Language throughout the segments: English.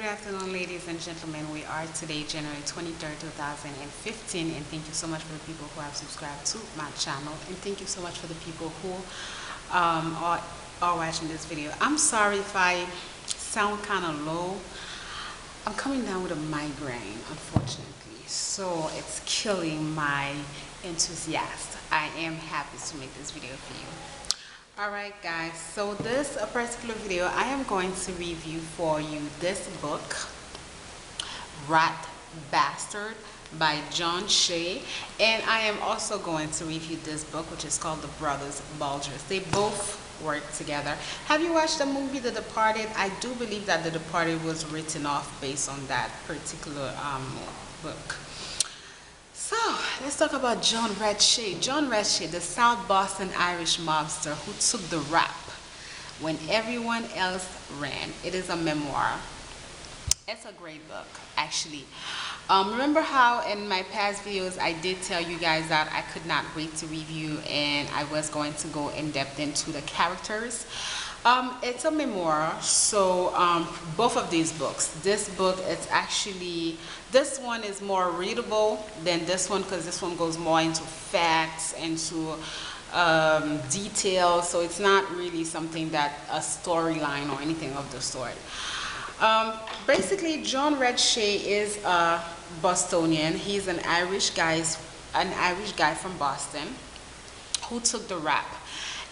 Good afternoon, ladies and gentlemen. We are today, January 23rd, 2015, and thank you so much for the people who have subscribed to my channel, and thank you so much for the people who are watching this video. I'm sorry if I sound kind of low. I'm coming down with a migraine, unfortunately, so it's killing my enthusiasm. I am happy to make this video for you. Alright guys, so this particular video I am going to review for you this book, Rat Bastard by John Shea, and I am also going to review this book which is called The Brothers Bulgers. They both work together. Have you watched the movie The Departed? I do believe that The Departed was written off based on that particular book. So, let's talk about John Red Shea. John Red Shea, the South Boston Irish mobster who took the rap when everyone else ran. It is a memoir. It's a great book, actually. Remember how in my past videos I did tell you guys that I could not wait to review and I was going to go in depth into the characters? It's a memoir, so both of these books. This book, it's actually, this one is more readable than this one because this one goes more into facts, into details, so it's not really something that a storyline or anything of the sort. Basically, John Red Shea is a Bostonian. He's an Irish guy from Boston who took the rap.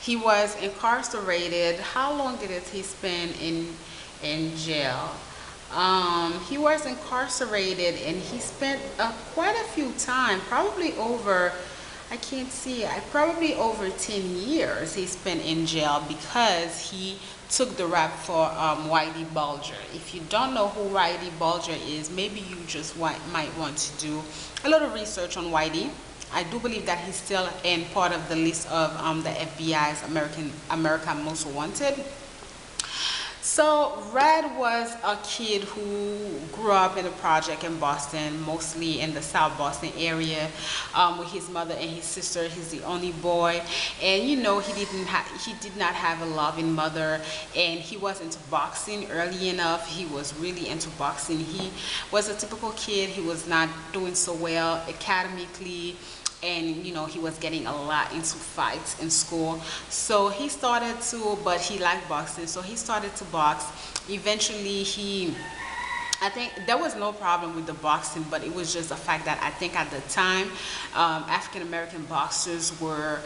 He was incarcerated. How long did he spend in jail? He was incarcerated and he spent quite a few time, probably over, I can't see, probably over 10 years he spent in jail because he took the rap for Whitey Bulger. If you don't know who Whitey Bulger is, maybe you just might want to do a little research on Whitey. I do believe that he's still in part of the list of the FBI's America Most Wanted. So Red was a kid who grew up in a project in Boston, mostly in the South Boston area, with his mother and his sister. He's the only boy, and you know he did not have a loving mother, and he was into boxing early enough. He was really into boxing. He was a typical kid. He was not doing so well academically, and you know he was getting a lot into fights in school, so he started to, but he liked boxing, so he started to box. Eventually I think there was no problem with the boxing, but it was just the fact that I think at the time African American boxers were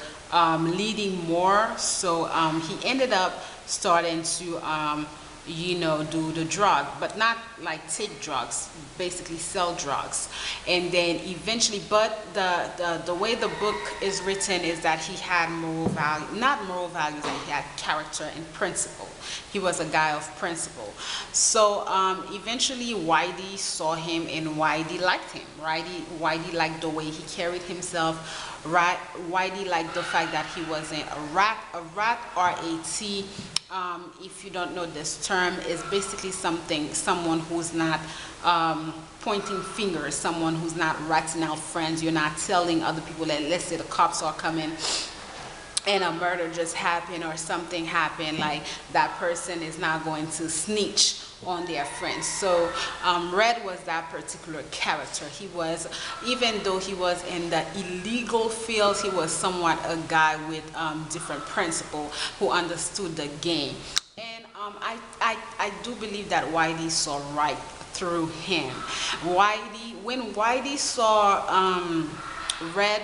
leading more, so he ended up starting to you know, do the drug, but not like take drugs, basically sell drugs. And then eventually, but the way the book is written is that he had moral value, not moral values, and he had character and principle. He was a guy of principle. So eventually Whitey saw him and Whitey liked him. Whitey liked the way he carried himself. Whitey liked the fact that he wasn't a rat, R-A-T. If you don't know this term, is basically someone who's not pointing fingers, someone who's not ratting out friends. You're not telling other people that, let's say the cops are coming and a murder just happened or something happened, like that person is not going to snitch on their friends. So Red was that particular character. He was, even though he was in the illegal field, he was somewhat a guy with different principle who understood the game. And I do believe that Whitey saw right through him. When Whitey saw Red,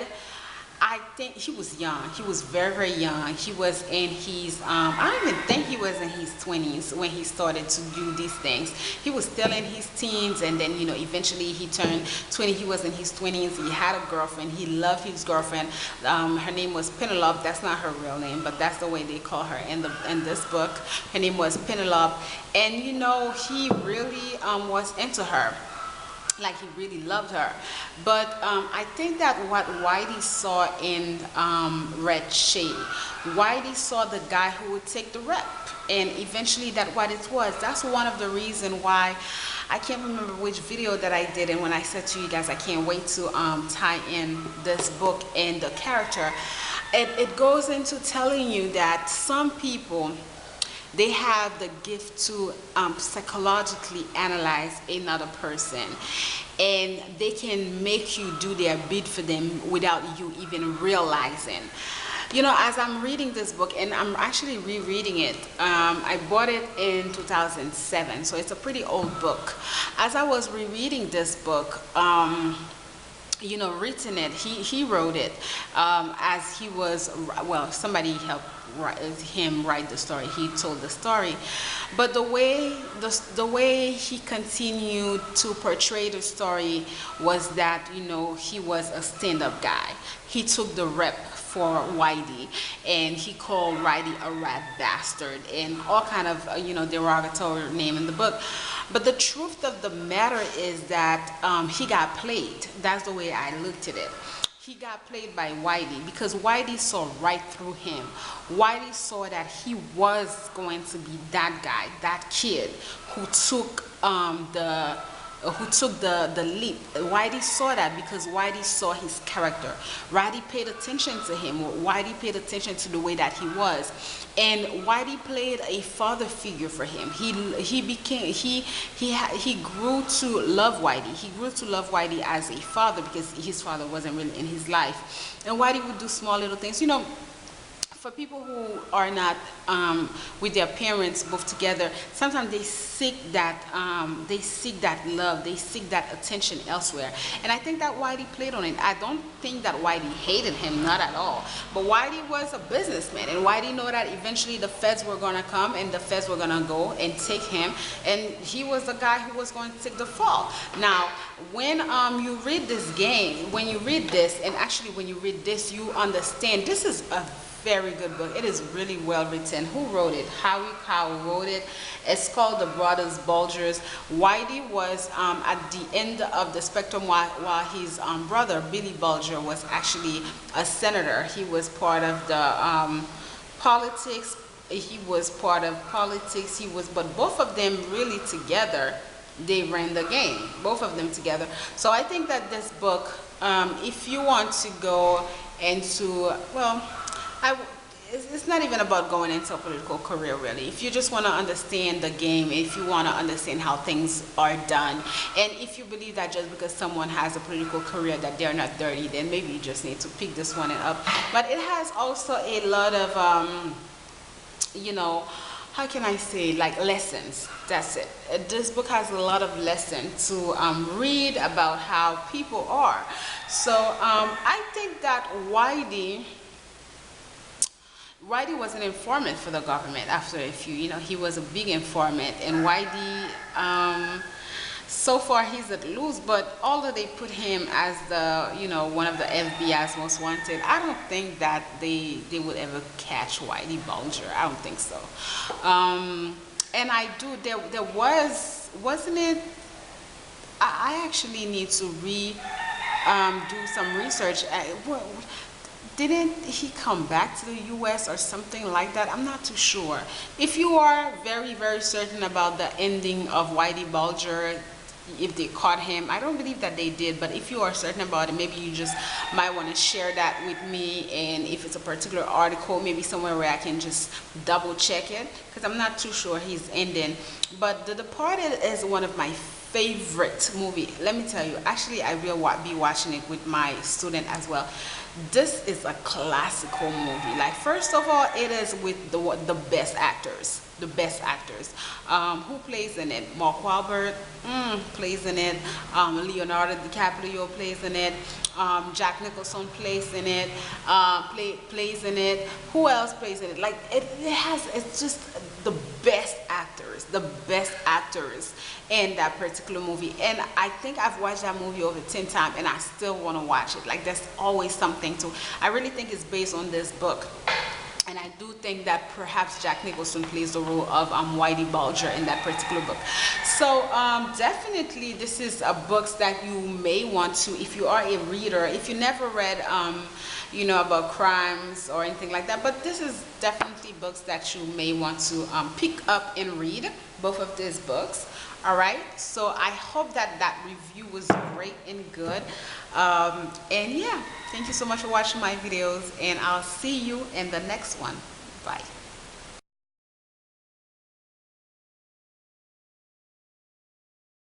I think he was young. He was very, very young. He was in his, I don't even think he was in his 20s when he started to do these things. He was still in his teens, and then, you know, eventually he turned 20. He was in his 20s. He had a girlfriend. He loved his girlfriend. Her name was Penelope. That's not her real name, but that's the way they call her in this book. Her name was Penelope. And, you know, he really was into her. Like, he really loved her. But I think that what Whitey saw in Red Shea, Whitey saw the guy who would take the rep, and eventually that's what it was. That's one of the reasons why, I can't remember which video that I did, and when I said to you guys I can't wait to tie in this book and the character, it goes into telling you that some people, They have the gift to psychologically analyze another person, and they can make you do their bid for them without you even realizing. You know, as I'm reading this book, and I'm actually rereading it, I bought it in 2007, so it's a pretty old book. As I was rereading this book, you know, written it, he wrote it as he was, well, somebody helped him write the story. He told the story, but the way he continued to portray the story was that, you know, he was a stand-up guy. He took the rep for Whitey, and he called Whitey a rat bastard and all kind of you know, derogatory name in the book. But the truth of the matter is that he got played. That's the way I looked at it. He got played by Whitey because Whitey saw right through him. Whitey saw that he was going to be that guy, that kid who took the leap. Whitey saw that because Whitey saw his character. Whitey paid attention to him. Whitey paid attention to the way that he was, and Whitey played a father figure for him. He grew to love Whitey. He grew to love Whitey as a father because his father wasn't really in his life, and Whitey would do small little things. You know, for people who are not with their parents both together, sometimes they seek that love, they seek that attention elsewhere. And I think that Whitey played on it. I don't think that Whitey hated him, not at all. But Whitey was a businessman, and Whitey knew that eventually the feds were gonna come and the feds were gonna go and take him, and he was the guy who was going to take the fall. Now, when you read this game, when you read this, and actually when you read this, you understand this is a very good book. It is really well written. Who wrote it? Howie Cowell wrote it. It's called The Brothers Bulgers. Whitey was at the end of the spectrum while his brother Billy Bulger was actually a senator. He was part of the politics. He was part of politics. But both of them really together, they ran the game. Both of them together. So I think that this book, if you want to go into, well, it's not even about going into a political career, really. If you just want to understand the game, if you want to understand how things are done, and if you believe that just because someone has a political career that they're not dirty, then maybe you just need to pick this one up. But it has also a lot of, you know, how can I say, like lessons. That's it. This book has a lot of lessons to read about how people are. So I think that Whitey was an informant for the government after a few, you know, he was a big informant, and Whitey, so far he's at loose, but although they put him as the, you know, one of the FBI's most wanted, I don't think that they would ever catch Whitey Bulger. I don't think so. And I do, there wasn't it, I actually need to do some research. Didn't he come back to the U.S. or something like that? I'm not too sure. If you are very, very certain about the ending of Whitey Bulger, if they caught him, I don't believe that they did, but if you are certain about it, maybe you just might want to share that with me, and if it's a particular article, maybe somewhere where I can just double check it, because I'm not too sure he's ending. But The Departed is one of my favorite movie. Let me tell you, actually I will be watching it with my student as well. This is a classical movie. Like, first of all, it is with the best actors. The best actors. Who plays in it? Mark Wahlberg plays in it. Leonardo DiCaprio plays in it. Jack Nicholson plays in it. Plays in it. Who else plays in it? Like, it's just the best actors in that particular movie. And I think I've watched that movie over 10 times, and I still want to watch it. Like, there's always something to. I really think it's based on this book. And I do think that perhaps Jack Nicholson plays the role of Whitey Bulger in that particular book. So definitely this is a book that you may want to, if you are a reader, if you never read, you know, about crimes or anything like that. But this is definitely books that you may want to pick up and read, both of these books. All right, so I hope that review was great and good. And yeah, thank you so much for watching my videos, and I'll see you in the next one. Bye.